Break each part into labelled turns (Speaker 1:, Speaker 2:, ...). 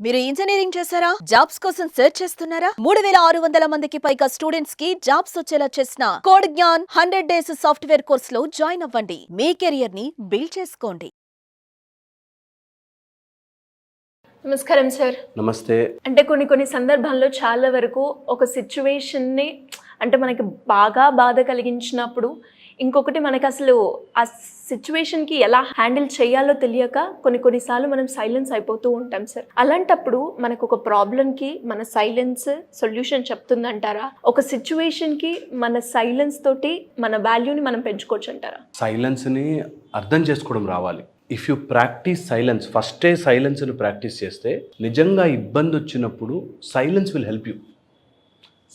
Speaker 1: మీరు ఇంజనీరింగ్ చేశారా? జాబ్స్ కోసం సెర్చ్ చేస్తున్నారా? 3600 మందికి పైగా స్టూడెంట్స్ కి జాబ్స్ వచ్చేలా చేసిన code Gyan 100 days software course లో జాయిన్ అవ్వండి. మీ కెరియర్ ని బిల్డ్ చేసుకోండి.
Speaker 2: నమస్కారం సార్.
Speaker 3: నమస్తే.
Speaker 2: అంటే కొన్ని సందర్భాల్లో చాలా వరకు ఒక సిచ్యువేషన్ని అంటే మనకి బాగా బాధ కలిగించినప్పుడు ఇంకొకటి మనకి అసలు ఆ సిచ్యువేషన్కి ఎలా హ్యాండిల్ చేయాలో తెలియక కొన్నిసార్లు మనం సైలెన్స్ అయిపోతూ ఉంటాం సార్. అలాంటప్పుడు మనకు ఒక ప్రాబ్లంకి మన సైలెన్స్ సొల్యూషన్ చెప్తుందంటారా? ఒక సిచ్యువేషన్కి మన సైలెన్స్ తోటి మన వాల్యూని మనం పెంచుకోవచ్చు అంటారా?
Speaker 3: సైలెన్స్ని అర్థం చేసుకోవడం రావాలి. ఇఫ్ యూ ప్రాక్టీస్ సైలెన్స్, ఫస్టే సైలెన్స్ని ప్రాక్టీస్ చేస్తే నిజంగా ఇబ్బంది వచ్చినప్పుడు silence will help you.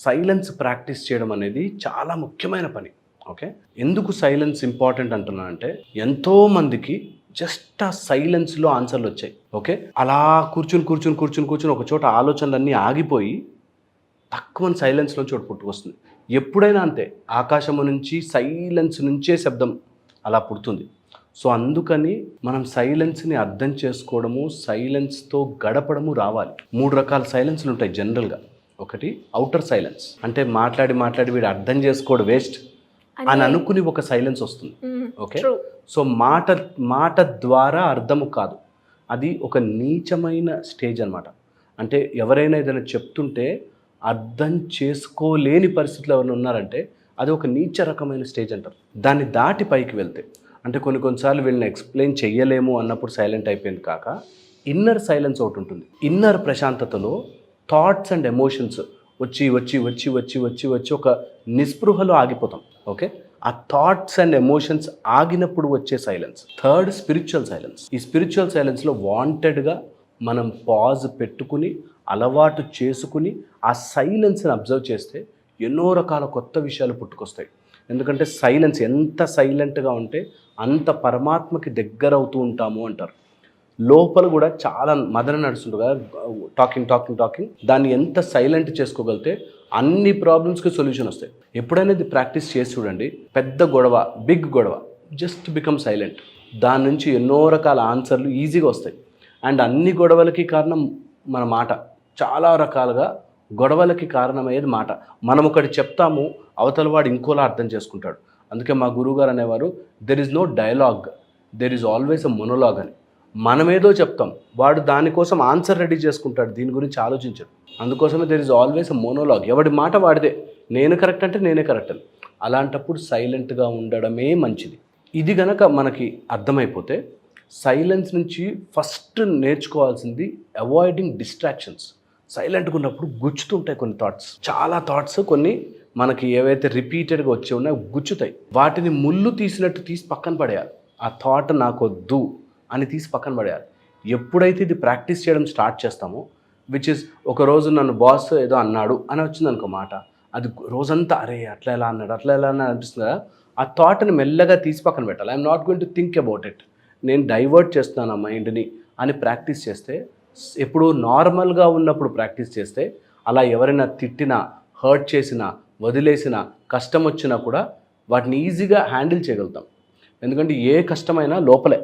Speaker 3: Silence practice చేయడం అనేది చాలా ముఖ్యమైన పని. ఓకే, ఎందుకు సైలెన్స్ ఇంపార్టెంట్ అంటున్నానంటే ఎంతోమందికి జస్ట్ ఆ సైలెన్స్లో ఆన్సర్లు వచ్చాయి. ఓకే, అలా కూర్చుని ఒక చోట ఆలోచనలన్నీ ఆగిపోయి తక్కువ సైలెన్స్లో చోటు పుట్టుకొస్తుంది. ఎప్పుడైనా అంతే, ఆకాశము నుంచి సైలెన్స్ నుంచే శబ్దం అలా పుడుతుంది. సో అందుకని మనం సైలెన్స్ని అర్థం చేసుకోవడము, సైలెన్స్తో గడపడము రావాలి. 3 రకాల సైలెన్స్లు ఉంటాయి జనరల్గా. ఒకటి ఔటర్ సైలెన్స్, అంటే మాట్లాడి వీడు అర్థం చేసుకోవడం వేస్ట్ అని అనుకుని ఒక సైలెన్స్ వస్తుంది. ఓకే, సో మాట ద్వారా అర్థము కాదు, అది ఒక నీచమైన స్టేజ్ అనమాట. అంటే ఎవరైనా ఏదైనా చెప్తుంటే అర్థం చేసుకోలేని పరిస్థితులు ఎవరైనా ఉన్నారంటే అది ఒక నీచ రకమైన స్టేజ్ అంటారు. దాన్ని దాటి పైకి వెళ్తే, అంటే కొన్నిసార్లు వీళ్ళని ఎక్స్ప్లెయిన్ చెయ్యలేము అన్నప్పుడు సైలెంట్ అయిపోయింది కాక ఇన్నర్ సైలెన్స్ ఒకటి ఉంటుంది. ఇన్నర్ ప్రశాంతతలో థాట్స్ అండ్ ఎమోషన్స్ వచ్చి ఒక నిస్పృహలో ఆగిపోతాం. ఓకే, ఆ థాట్స్ అండ్ ఎమోషన్స్ ఆగినప్పుడు వచ్చే సైలెన్స్. Third, spiritual silence. ఈ స్పిరిచువల్ సైలెన్స్లో వాంటెడ్గా మనం పాజ్ పెట్టుకుని అలవాటు చేసుకుని ఆ సైలెన్స్ని అబ్జర్వ్ చేస్తే ఎన్నో రకాల కొత్త విషయాలు పుట్టుకొస్తాయి. ఎందుకంటే సైలెన్స్ ఎంత సైలెంట్గా ఉంటే అంత పరమాత్మకి దగ్గర అవుతూ ఉంటాము అంటారు. లోపల కూడా చాలా మదన నడుస్తుంటుంది కదా, టాకింగ్. దాన్ని ఎంత సైలెంట్ చేసుకోగలితే అన్ని ప్రాబ్లమ్స్కి సొల్యూషన్ వస్తాయి. ఎప్పుడైనా ఇది ప్రాక్టీస్ చేసి చూడండి. పెద్ద గొడవ, బిగ్ గొడవ, జస్ట్ బికమ్ సైలెంట్. దాని నుంచి ఎన్నో రకాల ఆన్సర్లు ఈజీగా వస్తాయి. అండ్ అన్ని గొడవలకి కారణం మన మాట. చాలా రకాలుగా గొడవలకి కారణమయ్యేది మాట. మనం ఒకటి చెప్తాము, అవతల వాడు ఇంకోలా అర్థం చేసుకుంటాడు. అందుకే మా గురువుగారు అనేవారు, there is no dialogue, there is always a monologue అని. మనమేదో చెప్తాం, వాడు దానికోసం ఆన్సర్ రెడీ చేసుకుంటాడు, దీని గురించి ఆలోచించడు. అందుకోసమే దెర్ ఈజ్ ఆల్వేస్ అ మొనోలాగ్. ఎవడి మాట వాడిదే, నేను కరెక్ట్ అంటే నేనే కరెక్ట్ అని. అలాంటప్పుడు సైలెంట్గా ఉండడమే మంచిది. ఇది గనక మనకి అర్థమైపోతే సైలెన్స్ నుంచి ఫస్ట్ నేర్చుకోవాల్సింది అవాయిడింగ్ డిస్ట్రాక్షన్స్. సైలెంట్గా ఉన్నప్పుడు గుచ్చుతుంటాయి కొన్ని థాట్స్, చాలా థాట్స్. కొన్ని మనకి ఏవైతే రిపీటెడ్గా వచ్చి ఉన్నాయో గుచ్చుతాయి. వాటిని ముళ్ళు తీసినట్టు తీసి పక్కన పడేయాలి. ఆ థాట్ నాకొద్దు అని తీసి పక్కన పడేయాలి. ఎప్పుడైతే ఇది ప్రాక్టీస్ చేయడం స్టార్ట్ చేస్తామో, విచ్ ఇస్ ఒకరోజు నన్ను బాస్ ఏదో అన్నాడు అని వచ్చింది అనుకో మాట, అది రోజంతా అరే అట్లా ఎలా అన్నాడు అనిపిస్తుంది కదా, ఆ థాట్ని మెల్లగా తీసి పక్కన పెట్టాలి. I'm not going to think about it, నేను డైవర్ట్ చేస్తున్నాను ఆ మైండ్ని అని ప్రాక్టీస్ చేస్తే, ఎప్పుడు నార్మల్గా ఉన్నప్పుడు ప్రాక్టీస్ చేస్తే, అలా ఎవరైనా తిట్టినా, హర్ట్ చేసినా, వదిలేసినా, కష్టం వచ్చినా కూడా వాటిని ఈజీగా హ్యాండిల్ చేయగలుగుతాం. ఎందుకంటే ఏ కష్టమైనా లోపలే,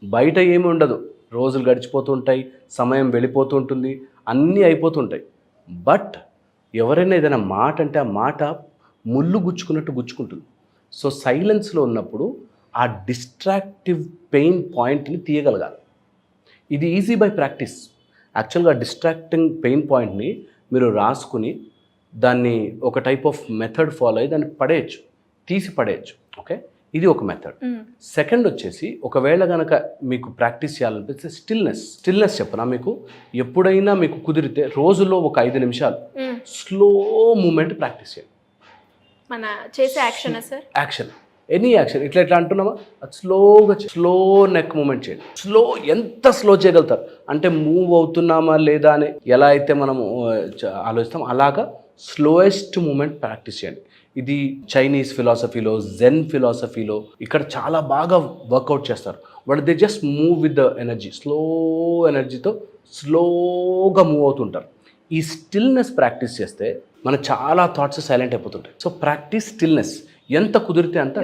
Speaker 3: బయట ఏమి ఉండదు. రోజులు గడిచిపోతూ ఉంటాయి, సమయం వెళ్ళిపోతూ ఉంటుంది, అన్నీ అయిపోతుంటాయి. బట్ ఎవరైనా ఏదైనా మాట అంటే ఆ మాట ముళ్ళు గుచ్చుకున్నట్టు గుచ్చుకుంటుంది. సో సైలెన్స్లో ఉన్నప్పుడు ఆ డిస్ట్రాక్టివ్ పెయిన్ పాయింట్ని తీయగలగాలి. ఇది ఈజీ బై ప్రాక్టీస్. యాక్చువల్గా డిస్ట్రాక్టింగ్ పెయిన్ పాయింట్ని మీరు రాసుకుని దాన్ని ఒక టైప్ ఆఫ్ మెథడ్ ఫాలో అయ్యి దాన్ని పడేయచ్చు, తీసి పడేయచ్చు. ఓకే, ఇది ఒక మెథడ్. సెకండ్ వచ్చేసి, ఒకవేళ కనుక మీకు ప్రాక్టీస్ చేయాలనిపిస్తే స్టిల్నెస్ చెప్పనా మీకు. ఎప్పుడైనా మీకు కుదిరితే రోజులో ఒక 5 నిమిషాలు స్లో మూమెంట్ ప్రాక్టీస్ చేయండి.
Speaker 2: మన చేసే యాక్షన్
Speaker 3: ఎనీ యాక్షన్ ఇట్లా అంటున్నామా, అది స్లోగా స్లో నెక్ మూమెంట్ చేయండి. ఎంత స్లో చేయగలుగుతారు అంటే, మూవ్ అవుతున్నామా లేదా అని ఎలా అయితే మనం ఆలోచిస్తాం అలాగా స్లోయెస్ట్ మూమెంట్ ప్రాక్టీస్ చేయండి. ఇది చైనీస్ ఫిలాసఫీలో, జెన్ ఫిలాసఫీలో ఇక్కడ చాలా బాగా వర్కౌట్ చేస్తారు. But they just move with the energy, slow ఎనర్జీతో స్లోగా మూవ్ అవుతుంటారు. ఈ స్టిల్నెస్ ప్రాక్టీస్ చేస్తే మన చాలా థాట్స్ సైలెంట్ అయిపోతుంటాయి. సో ప్రాక్టీస్ స్టిల్నెస్, ఎంత కుదిరితే అంత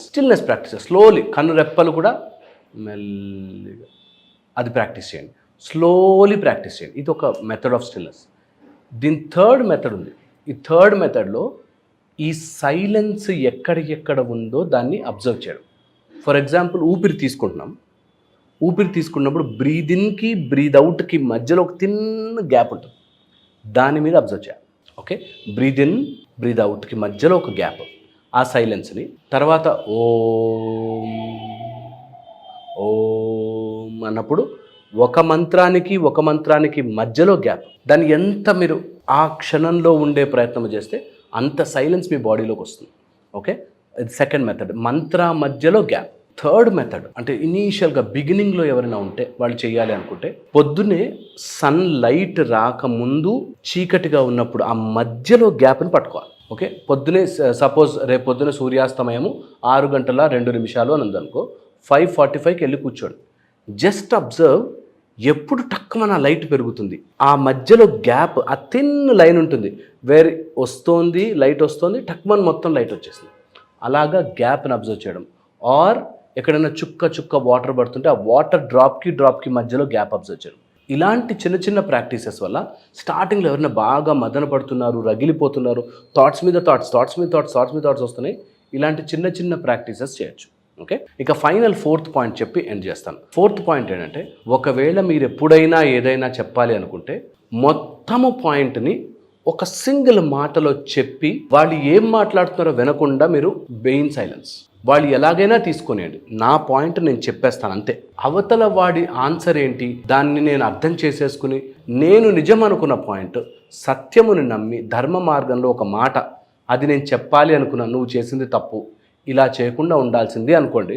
Speaker 3: స్టిల్నెస్ ప్రాక్టీస్. స్లోలీ కన్ను రెప్పలు కూడా మెల్లిగా అది ప్రాక్టీస్ చేయండి. స్లోలీ ప్రాక్టీస్ చేయండి. ఇది ఒక మెథడ్ ఆఫ్ స్టిల్నెస్. దీని థర్డ్ మెథడ్ ఉంది. ఈ థర్డ్ మెథడ్లో ఈ సైలెన్స్ ఎక్కడ ఉందో దాన్ని అబ్జర్వ్ చేయడం. ఫర్ ఎగ్జాంపుల్ ఊపిరి తీసుకుంటున్నాం. ఊపిరి తీసుకున్నప్పుడు బ్రీద్ ఇన్కి బ్రీద్ అవుట్కి మధ్యలో ఒక తిన్న గ్యాప్ ఉంటుంది. దాని మీద అబ్జర్వ్ చేయాలి. ఓకే, బ్రీద్ ఇన్ బ్రీద్ అవుట్కి మధ్యలో ఒక గ్యాప్, ఆ సైలెన్స్ని. తర్వాత ఓం ఓం అన్నప్పుడు ఒక మంత్రానికి మధ్యలో గ్యాప్. దాన్ని ఎంత మీరు ఆ క్షణంలో ఉండే ప్రయత్నం చేస్తే అంత సైలెన్స్ మీ బాడీలోకి వస్తుంది. ఓకే, ఇది సెకండ్ మెథడ్, మంత్ర మధ్యలో గ్యాప్. థర్డ్ మెథడ్ అంటే ఇనీషియల్గా బిగినింగ్లో ఎవరైనా ఉంటే వాళ్ళు చేయాలి అనుకుంటే పొద్దున్నే సన్ లైట్ రాకముందు చీకటిగా ఉన్నప్పుడు ఆ మధ్యలో గ్యాప్ని పట్టుకోవాలి. ఓకే, పొద్దునే సపోజ్ రేపు పొద్దున సూర్యాస్తమయము 6:02 అని ఉందనుకో, 5:45కి వెళ్ళి కూర్చోండి. జస్ట్ అబ్జర్వ్ ఎప్పుడు టక్కున ఆ లైట్ పెరుగుతుంది, ఆ మధ్యలో గ్యాప్, ఆ థిన్ లైన్ ఉంటుంది, వేరే వస్తుంది లైట్ వస్తుంది, టక్మన్ మొత్తం లైట్ వచ్చేసింది. అలాగా గ్యాప్ని అబ్జర్వ్ చేయడం. ఆర్ ఎక్కడైనా చుక్క వాటర్ పడుతుంటే ఆ వాటర్ డ్రాప్కి మధ్యలో గ్యాప్ అబ్జర్వ్ చేయడం. ఇలాంటి చిన్న ప్రాక్టీసెస్ వల్ల స్టార్టింగ్లో ఎవరైనా బాగా మదన పడుతున్నారు, రగిలిపోతున్నారు, థాట్స్ మీద థాట్స్ వస్తున్నాయి, ఇలాంటి చిన్న ప్రాక్టీసెస్ చేయొచ్చు. ఓకే, ఇక ఫైనల్ ఫోర్త్ పాయింట్ చెప్పి ఎండ్ చేస్తాను. ఫోర్త్ పాయింట్ ఏంటంటే, ఒకవేళ మీరు ఎప్పుడైనా ఏదైనా చెప్పాలి అనుకుంటే మొత్తము పాయింట్ని ఒక సింగిల్ మాటలో చెప్పి వాళ్ళు ఏం మాట్లాడుతున్నారో వినకుండా మీరు బెయిన్ సైలెన్స్, వాళ్ళు ఎలాగైనా తీసుకునేయండి, నా పాయింట్ నేను చెప్పేస్తాను అంతే. అవతల వాడి ఆన్సర్ ఏంటి దాన్ని నేను అర్థం చేసేసుకుని నేను నిజం అనుకున్న పాయింట్, సత్యముని నమ్మి ధర్మ మార్గంలో ఒక మాట, అది నేను చెప్పాలి అనుకున్నా, నువ్వు చేసింది తప్పు, ఇలా చేయకుండా ఉండాల్సింది అనుకోండి.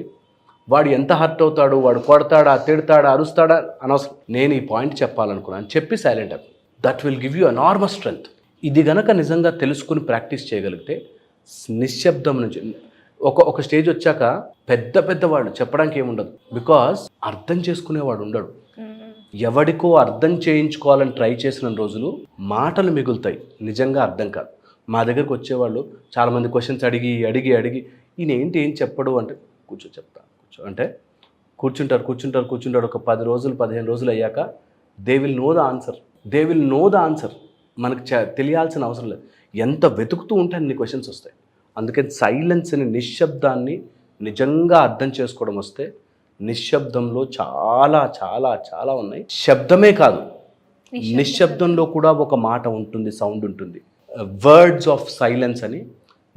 Speaker 3: వాడు ఎంత హర్ట్ అవుతాడు, వాడు కొడతాడా, తిడతాడా, అరుస్తాడా అనవసరం. నేను ఈ పాయింట్ చెప్పాలనుకున్నాను చెప్పి సైలెంట్ అవ్వు. That will give you enormous strength. ఇది గనక నిజంగా తెలుసుకుని ప్రాక్టీస్ చేయగలిగితే నిశ్శబ్దం నుంచి ఒక స్టేజ్ వచ్చాక పెద్ద వాళ్ళు చెప్పడానికి ఏముండదు, బికాస్ అర్థం చేసుకునేవాడు ఉండడు. ఎవడికో అర్థం చేయించుకోవాలని ట్రై చేసిన రోజులు మాటలు మిగులుతాయి, నిజంగా అర్థం కాదు. మా దగ్గరకు వచ్చేవాళ్ళు చాలామంది క్వశ్చన్స్ అడిగి ఈయన ఏం చెప్పడు అంటే, చెప్తా అంటే కూర్చుంటారు. ఒక 10 రోజులు 15 రోజులు అయ్యాక they will know the answer. మనకు తెలియాల్సిన అవసరం లేదు. ఎంత వెతుకుతూ ఉంటే అన్ని క్వశ్చన్స్ వస్తాయి. అందుకని సైలెన్స్ని, నిశ్శబ్దాన్ని నిజంగా అర్థం చేసుకోవడం వస్తే నిశ్శబ్దంలో చాలా ఉన్నాయి. శబ్దమే కాదు, నిశ్శబ్దంలో కూడా ఒక మాట ఉంటుంది, సౌండ్ ఉంటుంది. వర్డ్స్ ఆఫ్ సైలెన్స్ అని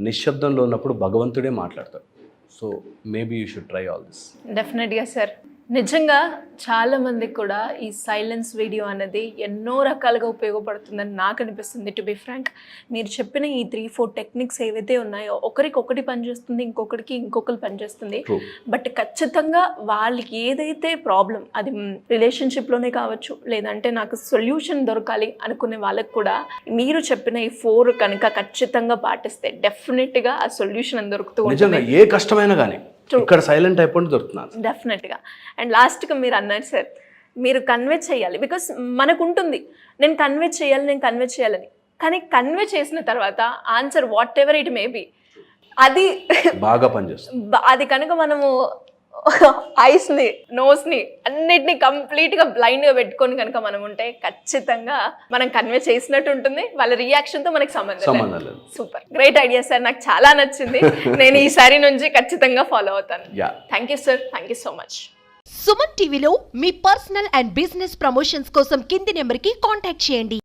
Speaker 3: నిశ్శబ్దంలో ఉన్నప్పుడు భగవంతుడే మాట్లాడతాడు. So maybe you should try all this.
Speaker 2: డెఫినెట్గా సార్. నిజంగా చాలామందికి కూడా ఈ సైలెన్స్ వీడియో అనేది ఎన్నో రకాలుగా ఉపయోగపడుతుందని నాకు అనిపిస్తుంది. టు బి ఫ్రాంక్, మీరు చెప్పిన ఈ 3-4 టెక్నిక్స్ ఏవైతే ఉన్నాయో ఒకరికి పనిచేస్తుంది, ఇంకొకరు పనిచేస్తుంది. బట్ ఖచ్చితంగా వాళ్ళకి ఏదైతే ప్రాబ్లం, అది రిలేషన్షిప్లోనే కావచ్చు, లేదంటే నాకు సొల్యూషన్ దొరకాలి అనుకునే వాళ్ళకి కూడా మీరు చెప్పిన ఈ 4 కనుక ఖచ్చితంగా పాటిస్తే డెఫినెట్గా ఆ సొల్యూషన్ దొరుకుతూ ఉంటుంది.
Speaker 3: ఏ కష్టమైనా కానీ ఇక్కడ సైలెంట్ అయిపోయి దొరుకుతున్నారు
Speaker 2: డెఫినెట్గా. అండ్ లాస్ట్గా మీరు అన్నారు సార్, మీరు కన్వే చేయాలి. బికాస్ మనకు ఉంటుంది, నేను కన్వే చేయాలని, కానీ కన్వే చేసిన తర్వాత answer what ever it may be, అది
Speaker 3: బాగా పనిచేస్తుంది.
Speaker 2: అది కనుక మనము ఐస్ని, నోస్ని అన్నిటినీ కంప్లీట్గా బ్లైండ్గా పెట్టుకొని కనుక మనం ఉంటే ఖచ్చితంగా మనం కన్వే చేసినట్టు ఉంటుంది. వాళ్ళ రియాక్షన్తో మనకి సంబంధం లేదు. సూపర్, గ్రేట్ ఐడియా సార్, నాకు చాలా నచ్చింది. నేను ఈసారి నుంచి ఖచ్చితంగా ఫాలో అవుతాను. Thank you sir, thank you so much.
Speaker 4: Suman టీవీలో మీ పర్సనల్ అండ్ బిజినెస్ ప్రమోషన్స్ కోసం కింది నెంబర్కి కాంటాక్ట్ చేయండి.